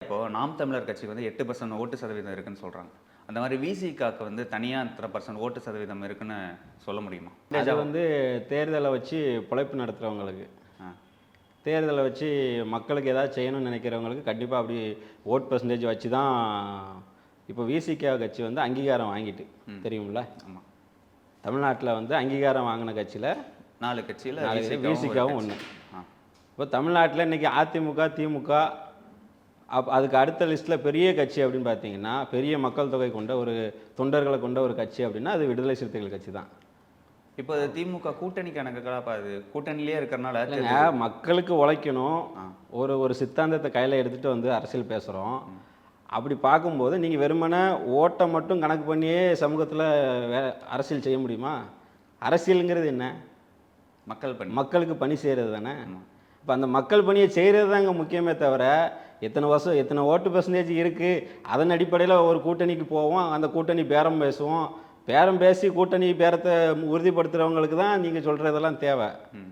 இப்போ நாம் தமிழர் கட்சிக்கு வந்து 8% ஓட்டு சதவீதம் இருக்குன்னு சொல்றாங்க. அந்த மாதிரி விசிகாக்கு வந்து தனியா இத்தனை பர்சன்ட் ஓட்டு சதவீதம் இருக்குன்னு சொல்ல முடியுமா? அது வந்து தேர்தலை வச்சு பிழைப்பு நடத்துகிறவங்களுக்கு, ஆ. தேர்தலை வச்சு மக்களுக்கு ஏதாவது செய்யணும்னு நினைக்கிறவங்களுக்கு கண்டிப்பாக அப்படி ஓட் பர்சன்டேஜ் வச்சு தான். இப்போ விசிகா கட்சி வந்து அங்கீகாரம் வாங்கிட்டு தெரியுமில்ல. ஆமா. தமிழ்நாட்டில் வந்து அங்கீகாரம் வாங்கின கட்சியில் 4 கட்சியில விசிகாவும் ஒன்று. ஆ. இப்போ தமிழ்நாட்டில் இன்றைக்கி அதிமுக, திமுக, அதுக்கு அடுத்த லிஸ்ட்டில் பெரிய கட்சி அப்படின்னு பார்த்தீங்கன்னா, பெரிய மக்கள் தொகை கொண்ட ஒரு தொண்டர்களை கொண்ட ஒரு கட்சி அப்படின்னா அது விடுதலை சிறுத்தைகள் கட்சி தான். இப்போ திமுக கூட்டணி கணக்குகளா அது கூட்டணியிலே இருக்கிறனால மக்களுக்கு உழைக்கணும், ஒரு சித்தாந்தத்தை கையில் எடுத்துகிட்டு வந்து அரசியல் பேசுகிறோம். அப்படி பார்க்கும்போது நீங்கள் வெறுமனே ஓட்டை மட்டும் கணக்கு பண்ணியே சமூகத்தில் அரசியல் செய்ய முடியுமா? அரசியலுங்கிறது என்ன? மக்களுக்கு பணி செய்கிறது தானே. இப்போ அந்த மக்கள் பணியை செய்கிறது தாங்க முக்கியமே தவிர, எத்தனை ஓட்டு பர்சன்டேஜ் இருக்குது அதன் அடிப்படையில் ஒரு கூட்டணிக்கு போவோம், அந்த கூட்டணி பேரம் பேசுவோம். பேரம் பேசி கூட்டணி பேரத்தை உறுதிப்படுத்துகிறவங்களுக்கு தான் நீங்கள் சொல்கிறதெல்லாம் தேவை.